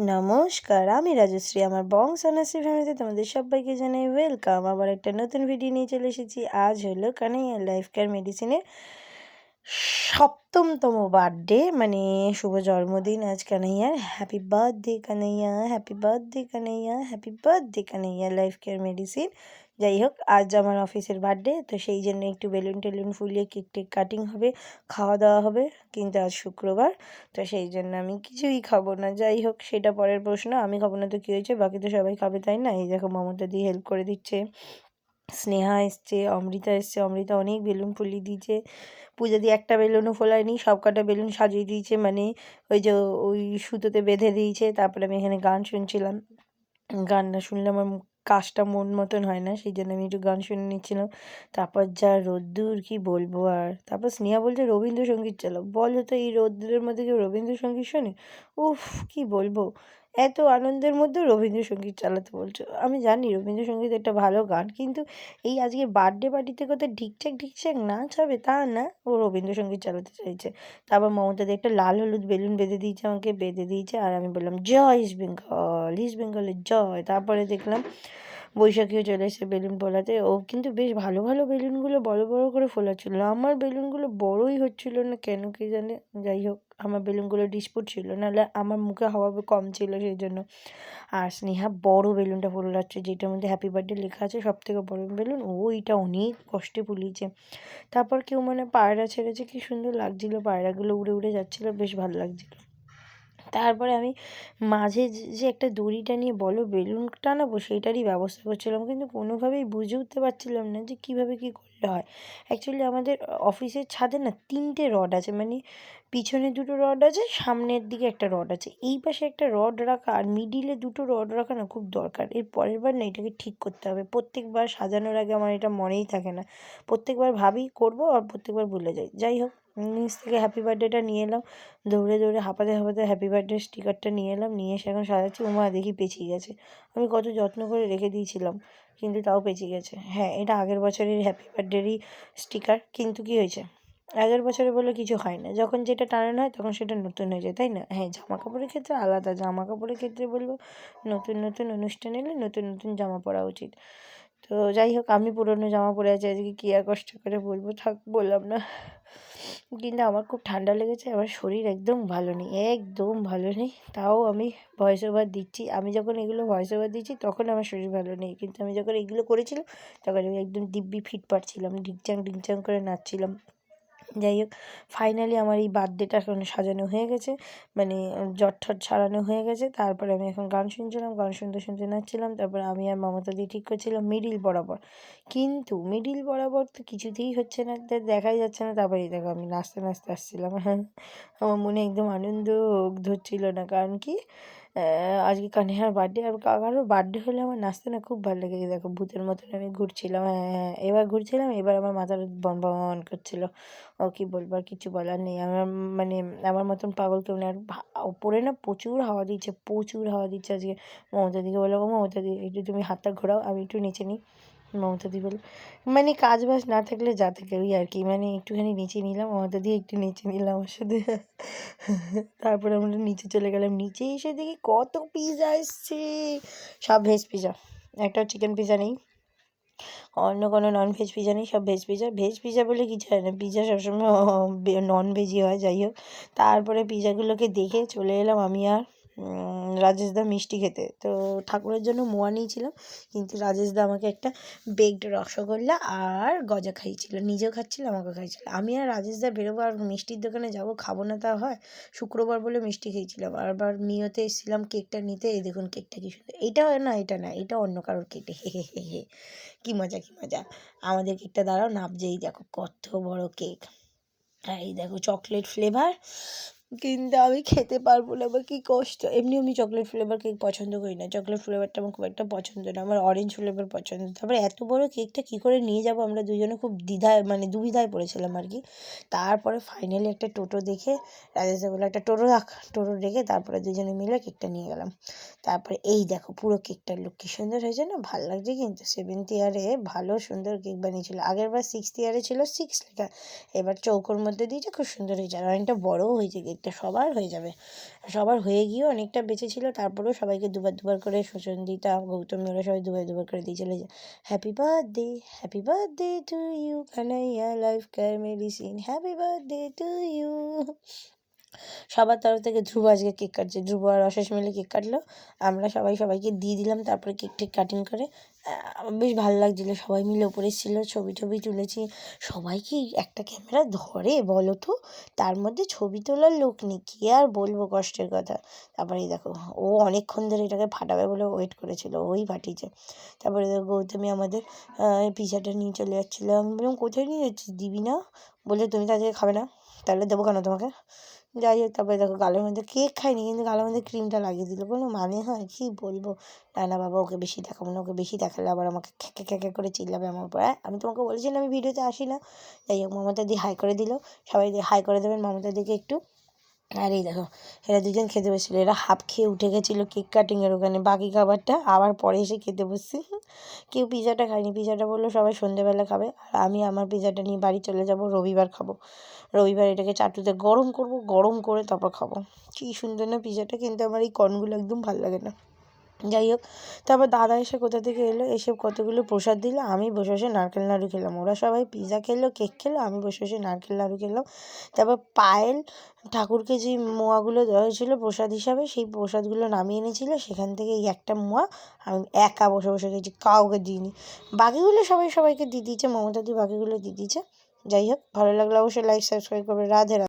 নমস্কার, আমি রাজশ্রী। আমার বং সন্ন্যাসী ফ্যামিলিতে তোমাদের সবাইকে জানাই ওয়েলকাম। আবার একটা নতুন ভিডিও নিয়ে চলে এসেছি। আজ হলো কানাইয়া লাইফ কেয়ার মেডিসিনের ৭ম বার্থডে, মানে শুভ জন্মদিন আজ কানাইয়ার। Happy birthday Kanaiya, happy birthday Kanaiya, happy birthday Kanaiya life care medicine. যাই হোক, আজ আমার অফিসের বার্থডে, তো সেই জন্য একটু বেলুন টেলুন ফুলিয়ে কেক টেক কাটিং হবে, খাওয়া দাওয়া হবে। কিন্তু আজ শুক্রবার, তো সেই জন্য আমি কিছুই খাবো না। যাই হোক, সেটা পরের প্রশ্ন। আমি খাবো না তো কী হয়েছে, বাকি তো সবাই খাবে, তাই না? এই দেখো, মমতা দিয়ে হেল্প করে দিচ্ছে, স্নেহা এসছে, অমৃতা এসছে। অমৃতা অনেক বেলুন ফুলিয়ে দিয়েছে। পূজা দিয়ে একটা বেলুনও ফোলায়নি, সব কটা বেলুন সাজিয়ে দিয়েছে, মানে ওই যে ওই সুতোতে বেঁধে দিয়েছে। তারপরে আমি এখানে গান শুনছিলাম। গান না শুনলে আমার কাজটা মন মতন হয় না, সেই জন্য আমি একটু গান শুনে নিচ্ছিলাম। তারপর যা রোদ্দুর, কি বলবো আর। তারপর স্নেহা বলছে রবীন্দ্রসঙ্গীত চালাও। বলো তো, এই রোদ্দুরের মধ্যে কেউ রবীন্দ্রসঙ্গীত শোনে? উফ, কি বলবো, এত আনন্দের মধ্যেও রবীন্দ্রসঙ্গীত চালাতে বলছো। আমি জানি রবীন্দ্রসঙ্গীত একটা ভালো গান, কিন্তু এই আজকে বার্থডে পার্টিতে কোথায় ঢিকচ্যাক ঢিকচ্যাক নাচ হবে তা না, ও রবীন্দ্রসঙ্গীত চালাতে চাইছে। তারপর মমতাদি একটা লাল হলুদ বেলুন বেঁধে দিয়েছে, আমাকে বেঁধে দিয়েছে, আর আমি বললাম জয় ইস্ট বেঙ্গল, ইস্ট বেঙ্গলের জয়। তারপরে দেখলাম বৈশাখীও চলে এসেছে বেলুন ফোলাতে। ও কিন্তু বেশ ভালো ভালো বেলুনগুলো বড় বড় করে ফোলাচ্ছিল। আমার বেলুনগুলো বড়ই হচ্ছিল না, কেন কে জানে। যাই হোক, আমার বেলুনগুলো ডিসপুট ছিল, নাহলে আমার মুখে হাওয়া কম ছিল সেই জন্য। আর স্নেহা বড় বেলুনটা ফোলাচ্ছে, যেটার মধ্যে হ্যাপি বার্থডে লেখা আছে, সব থেকে বড় বেলুন। ওইটা অনেক কষ্টে ফুলিয়েছে। তারপর কেউ মানে পায়রা ছেড়েছে, কি সুন্দর লাগছিল, পায়রাগুলো উড়ে উড়ে যাচ্ছিলো, বেশ ভালো লাগছিল। তারপরে আমি মাঝে যে একটা দড়িটা নিয়ে বলো বেলুন টানাবো, সেইটারই ব্যবস্থা করছিলাম, কিন্তু কোনোভাবেই বুঝে উঠতে পারছিলাম না যে কীভাবে কী করলে হয়। অ্যাকচুয়ালি আমাদের অফিসের ছাদে না 3টে রড আছে, মানে পিছনে 2টো রড আছে, সামনের দিকে একটা রড আছে, এই পাশে একটা রড রাখা আর মিডিলে 2টো রড রাখা না খুব দরকার। এর পরের বার না এটাকে ঠিক করতে হবে। প্রত্যেকবার সাজানোর আগে আমার এটা মনেই থাকে না, প্রত্যেকবার ভাবি করবো আর প্রত্যেকবার ভুলে যাই। যাই হোক, নিচ থেকে হ্যাপি বার্থডেটা নিয়ে এলাম, দৌড়ে দৌড়ে হাঁপাতে হাঁপাতে হ্যাপি বার্থডে স্টিকারটা নিয়ে এলাম, নিয়ে এসে এখন সাজাচ্ছি। ওমা, দেখি পেঁচিয়ে গেছে। আমি কত যত্ন করে রেখে দিয়েছিলাম, কিন্তু তাও পেঁচিয়ে গেছে। হ্যাঁ, এটা আগের বছরের হ্যাপি বার্থডেরই স্টিকার, কিন্তু কী হয়েছে, আগের বছরে বলে কিছু হয় না, যখন যেটা টানানো হয় তখন সেটা নতুন হয়ে যায়, তাই না? হ্যাঁ, জামা কাপড়ের ক্ষেত্রে আলাদা। জামা কাপড়ের ক্ষেত্রে বলবো, নতুন নতুন অনুষ্ঠান এলে নতুন নতুন জামা পরা উচিত। তো যাই হোক, আমি পুরনো জামা পরে আছি আজকে, কী আর কষ্ট করে বলবো, থাক বললাম না। কিন্তু আমার খুব ঠান্ডা লেগেছে, আমার শরীর একদম ভালো নেই, একদম ভালো নেই। তাও আমি ভয়েস ওভার দিচ্ছি। আমি যখন এগুলো ভয়েস ওভার দিচ্ছি তখন আমার শরীর ভালো নেই, কিন্তু আমি যখন এগুলো করেছিলাম তখন আমি একদম দিব্যি ফিটফাট ছিলাম, ঢিকচাং ঢিকচাং করে নাচছিলাম। যাই হোক, ফাইনালি আমার এই বার্থডেটা এখন সাজানো হয়ে গেছে, মানে জট-টট ছাড়ানো হয়ে গেছে। তারপরে আমি এখন গান শুনছিলাম, গান শুনতে শুনতে নাচছিলাম। তারপরে আমি আর মমতা দি ঠিক করছিলাম মিডিল বরাবর, কিন্তু মিডিল বরাবর তো কিছুতেই হচ্ছে না, দেখাই যাচ্ছে না। তারপরে এই দেখো আমি নাচতে নাচতে আসছিলাম। হ্যাঁ, আমার মনে একদম আনন্দ ধরছিল না, কারণ কি, আজকে কানিহার বার্থডে, আর কারোর বার্থডে হলে আমার নাচতে না খুব ভালো লাগে। দেখো ভূতের মতন আমি ঘুরছিলাম, হ্যাঁ হ্যাঁ, এবার ঘুরছিলাম, এবার আমার মাথাটা বন বন করছিল। ও কী বলবো, আর কিছু বলার নেই। আমার মানে আমার মতন পাগল কেউ নেই। আর ওপরে না প্রচুর হাওয়া দিচ্ছে, প্রচুর হাওয়া দিচ্ছে আজকে। মমতাদিকে বললাম, ও মমতাদি একটু তুমি হাতটা ঘোরাও, আমি একটু নিচে নিই। মমতাদি বলল, মানে কাজ বাজ না থাকলে যা থাকে ওই আর কি, মানে একটুখানি নিচে নিলাম, মমতাদি একটু নিচে নিলাম আমার সাথে। তারপরে আমরা নিচে চলে গেলাম। নিচে এসে দেখি কত পিৎজা এসছে, সব ভেজ পিৎজা, একটাও চিকেন পিৎজা নেই, অন্য কোনো নন ভেজ পিৎজা নেই, সব ভেজ পিৎজা। ভেজ পিৎজা বলে কিছু হয় না, পিৎজা সবসময় নন ভেজই হয়। যাই হোক, তারপরে পিৎজাগুলোকে দেখে চলে এলাম আমি আর রাজেশদা মিষ্টি খেতে। তো ঠাকুরের জন্য মোয়া নিয়েছিলাম, কিন্তু রাজেশদা আমাকে একটা বেকড রসগোল্লা আর গজা খাইয়েছিল, নিজেও খাচ্ছিল, আমাকেও খাইয়েছিল। আমি আর রাজেশদা বেরোবো আর মিষ্টির দোকানে যাবো, খাবো না তা হয়? শুক্রবার বলে মিষ্টি খেয়েছিলাম, আবার নিয়তে এসেছিলাম কেকটা নিতে। এই দেখুন কেকটা কি সুন্দর। এইটা না, এটা না, এটা অন্য কারোর কেক। হে হে হে হে, কী মজা কী মজা। আমাদের কেকটা দাঁড়াও নাবছে, এই দেখো কত বড় কেক, আর এই দেখো চকলেট ফ্লেভার, কিন্তু আমি খেতে পারবো না, আমার কী কষ্ট। এমনি আমি চকলেট ফ্লেভার কেক পছন্দ করি না, চকলেট ফ্লেভারটা আমার খুব একটা পছন্দ না, আমার অরেঞ্জ ফ্লেভার পছন্দ। তারপরে এত বড় কেকটা কী করে নিয়ে যাবো, আমরা দুজনে খুব দ্বিধায়, মানে দুবিধায় পড়েছিলাম আর কি। তারপরে ফাইনালি একটা টোটো দেখে রাজেশদা বললো একটা টোটো রাখ, টোটো রেখে তারপরে দুজনে মিলে কেকটা নিয়ে গেলাম। তারপরে এই দেখো পুরো কেকটার লুক কী সুন্দর হয়েছে না, ভালো লাগছে। কিন্তু 7th ইয়ারে ভালো সুন্দর কেক বানিয়েছিল। আগের বার 6th ইয়ারে ছিল 6 লেখা, এবার চৌকোর মধ্যে দিয়েছে, খুব সুন্দর হয়েছে, আর অনেকটা বড়ও হয়েছে কেকটা। কেকটা সবার হয়ে যাবে। সবার হয়ে গিয়েও অনেকটা বেঁচে ছিল, তারপরেও সবাইকে দুবার করে সুচন্দিতা, গৌতমী ওরা সবাই দুবার করে দিয়ে চলে যায়। Happy birthday to you Kanaiya, life care medicine, happy birthday to you. সবার তরফ থেকে ধ্রুব আজকে কেক কাটছে, ধ্রুব আর অশেষ মিলে কেক কাটলো, আমরা সবাইকে দিয়ে দিলাম। তারপরে কেক টেক কাটিং করে বেশ ভালো লাগছিলো, সবাই মিলে ওপরে এসেছিলো, ছবি তুলেছি। সবাই কি একটা ক্যামেরা ধরে বলো তো, তার মধ্যে ছবি তোলার লোক নেই, কী আর বলবো কষ্টের কথা। তারপরে দেখো ও অনেকক্ষণ ধরে এটাকে ফাটাবে বলে ওয়েট করেছিল, ওই ফাটিয়েছে। তারপরে দেখো গৌতমী আমাদের পিজাটা নিয়ে চলে যাচ্ছিলো, আমি বললাম কোথায় নিয়ে যাচ্ছিস, দিবি না? বলে তুমি তো আজকে খাবে না, তাহলে দেবো কেন তোমাকে? যাই হোক, তারপরে দেখো গালের মধ্যে কেক খাইনি, কিন্তু গালের মধ্যে ক্রিমটা লাগিয়ে দিল, কোনো মানে হয়? কী বলবো। না বাবা, ওকে বেশি দেখাবো না, ওকে বেশি দেখালে আবার আমাকে খ্যাঁকে করে চিল্লাবে আমার উপর। আমি তোমাকে বলেছি না আমি ভিডিওতে আসি না। যাই হোক, মমতা দি হাই করে দিল, সবাই হাই করে দেবেন মমতা দিকে একটু। আর এই দেখো এরা দুজন খেতে বসছিল, এরা হাফ খেয়ে উঠে গেছিলো কেক কাটিংয়ের ওখানে, বাকি খাবারটা আবার পরে এসে খেতে বসছি। কেউ পিজাটা খায়নি, পিজাটা বললো সবাই সন্ধ্যেবেলা খাবে, আর আমি আমার পিজাটা নিয়ে বাড়ি চলে যাব, রবিবার খাবো। রবিবার এটাকে চাটুতে গরম করব, গরম করে তারপর খাবো। কী সুন্দর না পিজাটা, কিন্তু আমার এই কর্নগুলো একদম ভালো লাগে না। যাই হোক, তারপর দাদা এসে কোথা থেকে এলো, এসে কতগুলো প্রসাদ দিল, আমি বসে বসে নারকেল নাড়ু খেলাম। ওরা সবাই পিৎজা খেলো, কেক খেলো, আমি বসে বসে নারকেল নাড়ু খেলাম। তারপর পায়েল ঠাকুরকে যে মোয়াগুলো দেওয়া হয়েছিলো প্রসাদ হিসাবে, সেই প্রসাদগুলো নামিয়ে এনেছিলো, সেখান থেকে এই একটা মোয়া আমি একা বসে বসে খেয়েছি, কাউকে দিইনি। বাকিগুলো সবাইকে দিয়ে দিয়েছে, মমতা দি বাকিগুলো দিয়ে দিয়েছে। যাই হোক, ভালো লাগলে অবশ্যই লাইক সাবস্ক্রাইব করবে। রাধে রাধে।